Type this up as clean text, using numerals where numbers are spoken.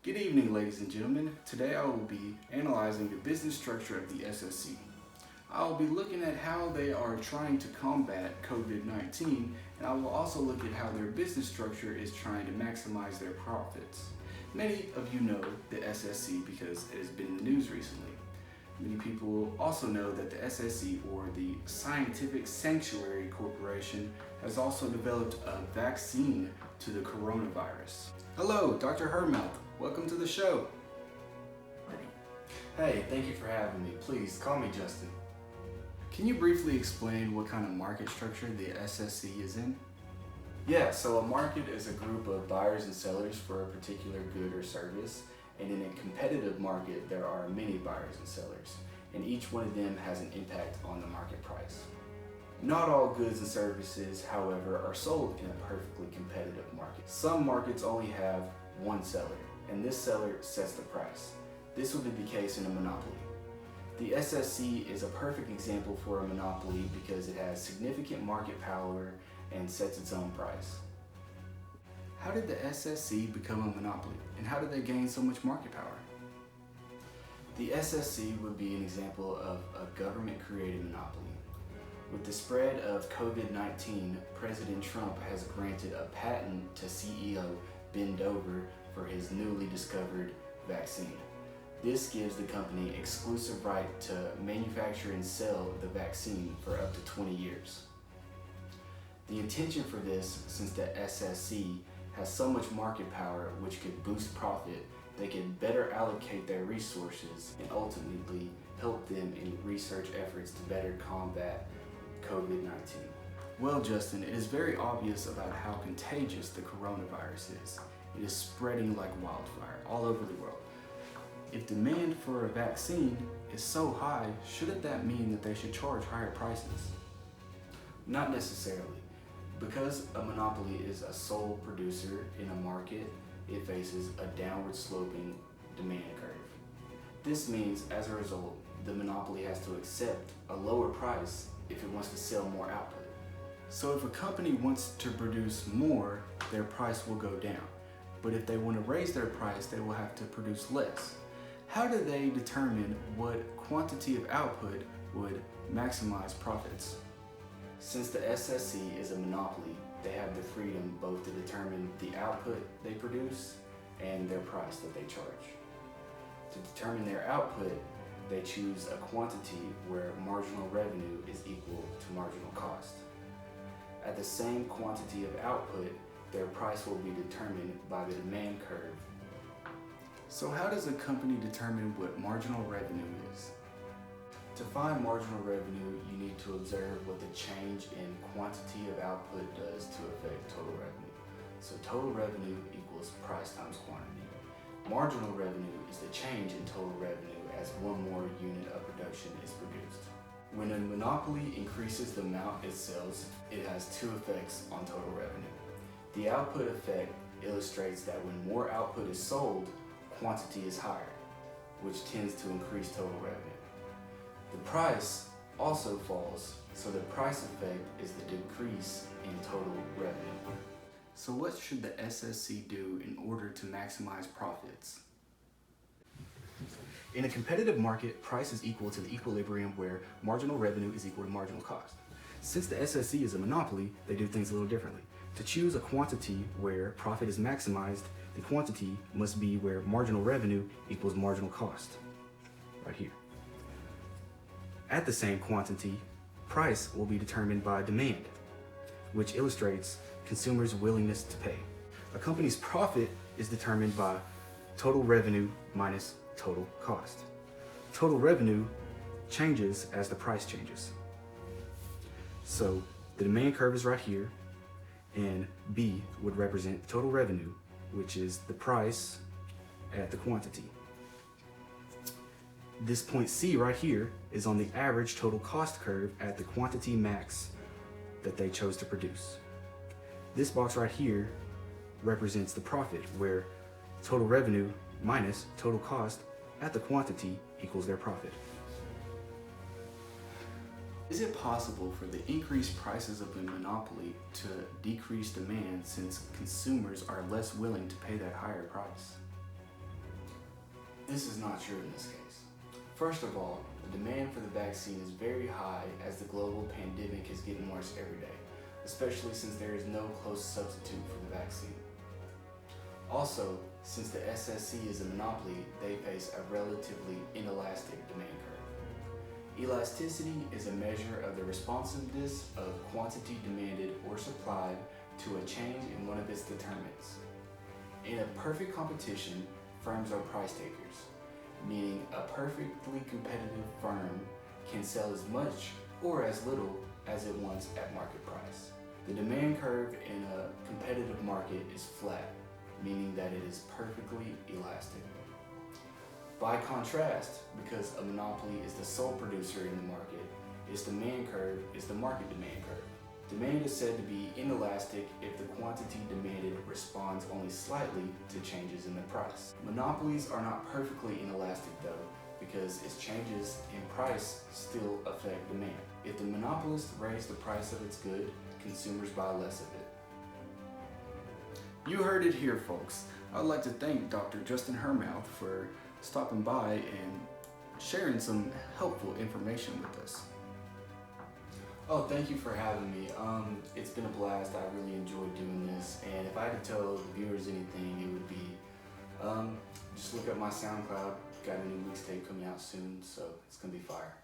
Good evening, ladies and gentlemen. Today I will be analyzing the business structure of the SSC. I will be looking at how they are trying to combat COVID-19, and I will also look at how their business structure is trying to maximize their profits. Many of you know the SSC because it has been in the news recently. Many people also know that the SSC, or the Scientific Sanctuary Corporation, has also developed a vaccine to the coronavirus. Hello, Dr. Hermouth. Welcome to the show. Hey, thank you for having me. Please call me Justin. Can you briefly explain what kind of market structure the SSC is in? Yeah, so a market is a group of buyers and sellers for a particular good or service, and in a competitive market there are many buyers and sellers, and each one of them has an impact on the market price. Not all goods and services, however, are sold in a perfectly competitive market. Some markets only have one seller, and this seller sets the price. This would be the case in a monopoly. The SSC is a perfect example for a monopoly because it has significant market power and sets its own price. How did the SSC become a monopoly, and how did they gain so much market power? The SSC would be an example of a government-created monopoly. With the spread of COVID-19, President Trump has granted a patent to CEO Ben Dover for his newly discovered vaccine. This gives the company exclusive right to manufacture and sell the vaccine for up to 20 years. The intention for this, since the SSC has so much market power which could boost profit, they can better allocate their resources and ultimately help them in research efforts to better combat COVID-19. Well, Justin, it is very obvious about how contagious the coronavirus is. It is spreading like wildfire all over the world. If demand for a vaccine is so high, shouldn't that mean that they should charge higher prices? Not necessarily. Because a monopoly is a sole producer in a market, it faces a downward sloping demand curve. This means, as a result, the monopoly has to accept a lower price if it wants to sell more output. So if a company wants to produce more, their price will go down. But if they want to raise their price, they will have to produce less. How do they determine what quantity of output would maximize profits? Since the SSC is a monopoly, they have the freedom both to determine the output they produce and their price that they charge. To determine their output, they choose a quantity where marginal revenue is equal to marginal cost. At the same quantity of output, their price will be determined by the demand curve. So how does a company determine what marginal revenue is? To find marginal revenue, you need to observe what the change in quantity of output does to affect total revenue. So total revenue equals price times quantity. Marginal revenue is the change in total revenue as one more unit of production is produced. When a monopoly increases the amount it sells, it has two effects on total revenue. The output effect illustrates that when more output is sold, quantity is higher, which tends to increase total revenue. The price also falls, so the price effect is the decrease in total revenue. So what should the SSC do in order to maximize profits? In a competitive market, price is equal to the equilibrium where marginal revenue is equal to marginal cost. Since the SSC is a monopoly, they do things a little differently. To choose a quantity where profit is maximized, the quantity must be where marginal revenue equals marginal cost, right here. At the same quantity, price will be determined by demand, which illustrates consumers' willingness to pay. A company's profit is determined by total revenue minus total cost. Total revenue changes as the price changes. So the demand curve is right here, and B would represent total revenue, which is the price at the quantity. This point C right here is on the average total cost curve at the quantity max that they chose to produce. This box right here represents the profit, where total revenue minus total cost at the quantity equals their profit. Is it possible for the increased prices of the monopoly to decrease demand since consumers are less willing to pay that higher price? This is not true in this case. First of all, the demand for the vaccine is very high as the global pandemic is getting worse every day, especially since there is no close substitute for the vaccine. Also, since the SSC is a monopoly, they face a relatively inelastic demand curve. Elasticity is a measure of the responsiveness of quantity demanded or supplied to a change in one of its determinants. In a perfect competition, firms are price takers, meaning a perfectly competitive firm can sell as much or as little as it wants at market price. The demand curve in a competitive market is flat, meaning that it is perfectly elastic. By contrast, because a monopoly is the sole producer in the market, its demand curve is the market demand curve. Demand is said to be inelastic if the quantity demanded responds only slightly to changes in the price. Monopolies are not perfectly inelastic though, because its changes in price still affect demand. If the monopolist raise the price of its good, consumers buy less of it. You heard it here, folks. I'd like to thank Dr. Justin Hermouth for stopping by and sharing some helpful information with us. Oh, thank you for having me. It's been a blast. I really enjoyed doing this. And if I had to tell the viewers anything, it would be just look up my SoundCloud. Got a new mixtape coming out soon, so it's gonna be fire.